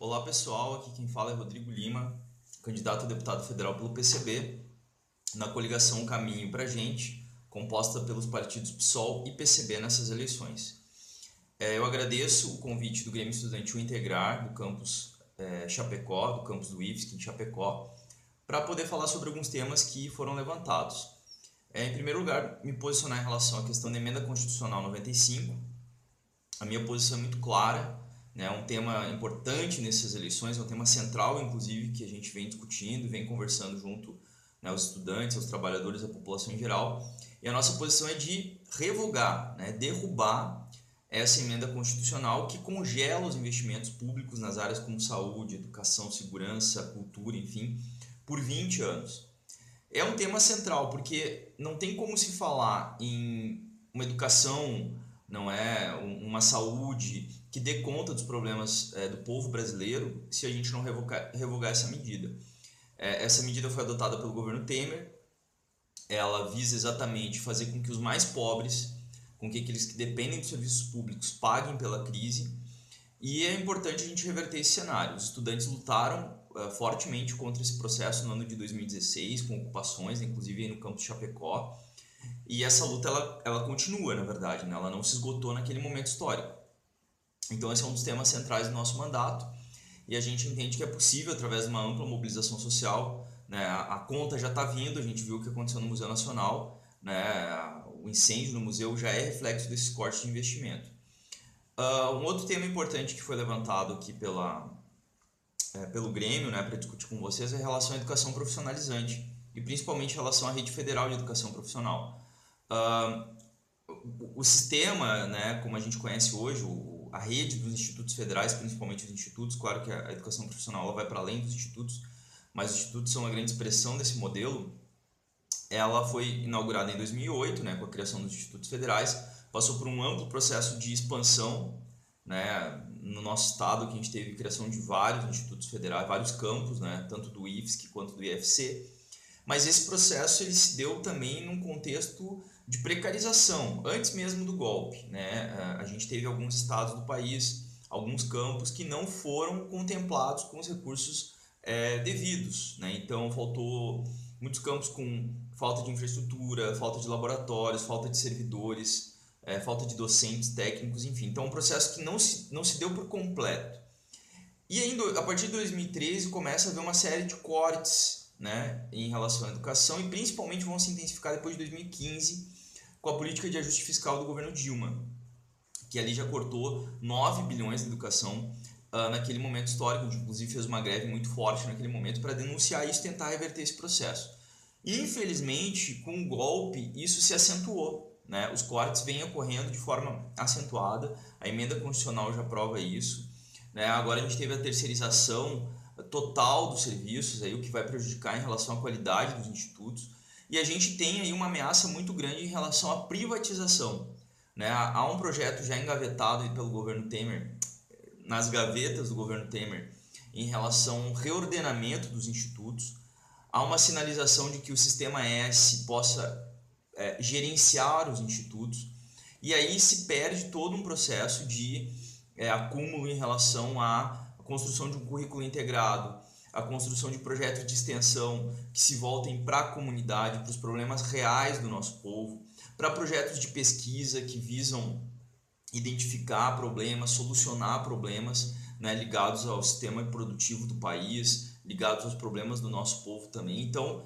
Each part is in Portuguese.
Olá pessoal, aqui quem fala é Rodrigo Lima, candidato a deputado federal pelo PCB, na coligação Caminho pra Gente, composta pelos partidos PSOL e PCB nessas eleições. Eu agradeço o convite do Grêmio Estudantil Integrar, do campus Chapecó, do campus do IFSC em Chapecó, para poder falar sobre alguns temas que foram levantados. Em primeiro lugar, me posicionar em relação à questão da emenda constitucional 95. A minha posição é muito clara, né? É um tema importante nessas eleições, é um tema central, inclusive, que a gente vem discutindo e vem conversando junto, né, aos estudantes, aos trabalhadores, à população em geral. E a nossa posição é de revogar, né, derrubar essa emenda constitucional que congela os investimentos públicos nas áreas como saúde, educação, segurança, cultura, enfim, por 20 anos. É um tema central, porque não tem como se falar em uma educação, não é, uma saúde que dê conta dos problemas do povo brasileiro se a gente não revogar essa medida. Essa medida foi adotada pelo governo Temer, ela visa exatamente fazer com que os mais pobres, com que aqueles que dependem dos serviços públicos paguem pela crise, e é importante a gente reverter esse cenário. Os estudantes lutaram fortemente contra esse processo no ano de 2016, com ocupações, inclusive aí no campus Chapecó, e essa luta ela continua, na verdade, né? Ela não se esgotou naquele momento histórico. Então esse é um dos temas centrais do nosso mandato, e a gente entende que é possível, através de uma ampla mobilização social, né? A conta já está vindo, a gente viu o que aconteceu no Museu Nacional, né? O incêndio no museu já é reflexo desse corte de investimento. Um outro tema importante que foi levantado aqui pelo Grêmio, né, para discutir com vocês, é em relação à educação profissionalizante, e principalmente em relação à rede federal de educação profissional. Uh, o sistema, né, como a gente conhece hoje, a rede dos institutos federais, principalmente os institutos, claro que a educação profissional ela vai para além dos institutos, mas os institutos são uma grande expressão desse modelo. Ela foi inaugurada em 2008, né, com a criação dos institutos federais, passou por um amplo processo de expansão, né, no nosso estado, que a gente teve criação de vários institutos federais, vários campos, né, tanto do IFSC quanto do IFC, mas esse processo ele se deu também num contexto de precarização, antes mesmo do golpe, né? A gente teve alguns estados do país, alguns campos que não foram contemplados com os recursos devidos, né? Então faltou muitos campos com falta de infraestrutura, falta de laboratórios, falta de servidores, falta de docentes, técnicos, enfim. Então um processo que não se deu por completo. E ainda, a partir de 2013 começa a haver uma série de cortes, né, em relação à educação, e principalmente vão se intensificar depois de 2015 com a política de ajuste fiscal do governo Dilma, que ali já cortou 9 bilhões da educação naquele momento histórico, a gente inclusive fez uma greve muito forte naquele momento para denunciar isso e tentar reverter esse processo. E, infelizmente, com o golpe, isso se acentuou, né? Os cortes vêm ocorrendo de forma acentuada, a emenda constitucional já prova isso, né? Agora a gente teve a terceirização total dos serviços, aí, o que vai prejudicar em relação à qualidade dos institutos, e a gente tem aí uma ameaça muito grande em relação à privatização, né? Há um projeto já engavetado pelo governo Temer, nas gavetas do governo Temer, em relação ao reordenamento dos institutos. Há uma sinalização de que o sistema S possa gerenciar os institutos, e aí se perde todo um processo de acúmulo em relação à construção de um currículo integrado, a construção de projetos de extensão que se voltem para a comunidade, para os problemas reais do nosso povo, para projetos de pesquisa que visam identificar problemas, solucionar problemas, né, ligados ao sistema produtivo do país, ligados aos problemas do nosso povo também. Então,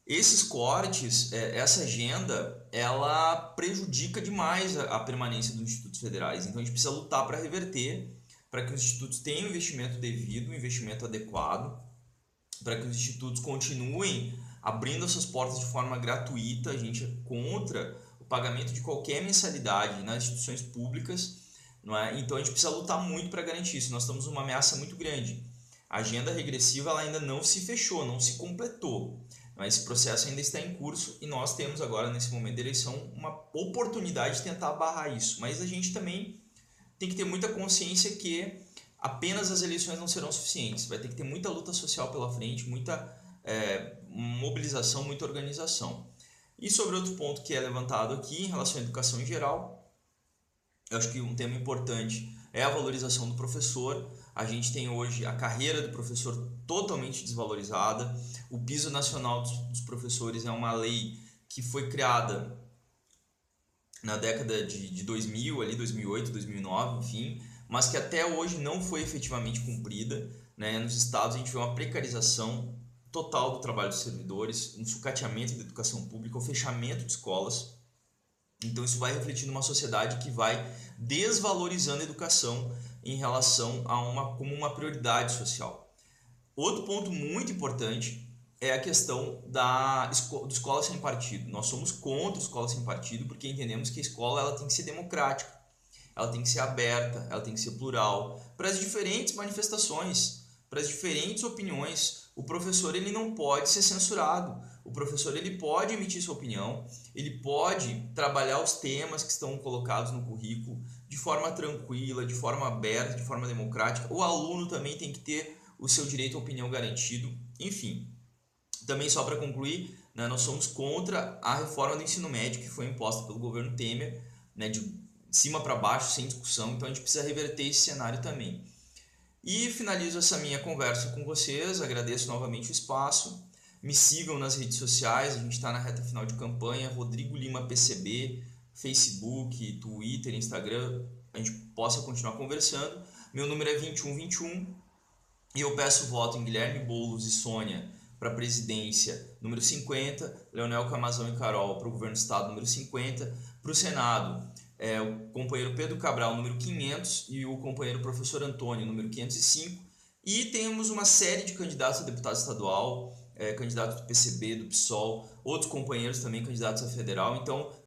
esses cortes, essa agenda, ela prejudica demais a permanência dos institutos federais. Então, a gente precisa lutar para reverter, para que os institutos tenham investimento devido, investimento adequado, para que os institutos continuem abrindo as suas portas de forma gratuita. A gente é contra o pagamento de qualquer mensalidade nas instituições públicas, não é? Então a gente precisa lutar muito para garantir isso. Nós estamos numa ameaça muito grande. A agenda regressiva ela ainda não se fechou, não se completou. Mas esse processo ainda está em curso e nós temos agora, nesse momento de eleição, uma oportunidade de tentar barrar isso. Mas a gente também tem que ter muita consciência que apenas as eleições não serão suficientes. Vai ter que ter muita luta social pela frente, muita mobilização, muita organização. E sobre outro ponto que é levantado aqui, em relação à educação em geral, eu acho que um tema importante é a valorização do professor. A gente tem hoje a carreira do professor totalmente desvalorizada. O piso nacional dos professores é uma lei que foi criada na década de 2000, ali 2008, 2009, enfim, mas que até hoje não foi efetivamente cumprida, né? Nos estados a gente vê uma precarização total do trabalho dos servidores, um sucateamento da educação pública, o fechamento de escolas. Então isso vai refletir numa sociedade que vai desvalorizando a educação em relação a como uma prioridade social. Outro ponto muito importante é a questão do escola sem partido. Nós somos contra a escola sem partido porque entendemos que a escola ela tem que ser democrática, ela tem que ser aberta, ela tem que ser plural, para as diferentes manifestações, para as diferentes opiniões. O professor ele não pode ser censurado, o professor ele pode emitir sua opinião, ele pode trabalhar os temas que estão colocados no currículo de forma tranquila, de forma aberta, de forma democrática. O aluno também tem que ter o seu direito à opinião garantido, enfim. Também só para concluir, né, nós somos contra a reforma do ensino médio que foi imposta pelo governo Temer, né, de cima para baixo, sem discussão, então a gente precisa reverter esse cenário também. E finalizo essa minha conversa com vocês, agradeço novamente o espaço, me sigam nas redes sociais, a gente está na reta final de campanha, Rodrigo Lima PCB, Facebook, Twitter, Instagram, a gente possa continuar conversando. Meu número é 2121 e eu peço voto em Guilherme Boulos e Sônia para a presidência, número 50, Leonel Camazão e Carol para o governo do estado, número 50, para o Senado, o companheiro Pedro Cabral, número 500, e o companheiro professor Antônio, número 505, e temos uma série de candidatos a deputado estadual, candidatos do PCB, do PSOL, outros companheiros também candidatos a federal, então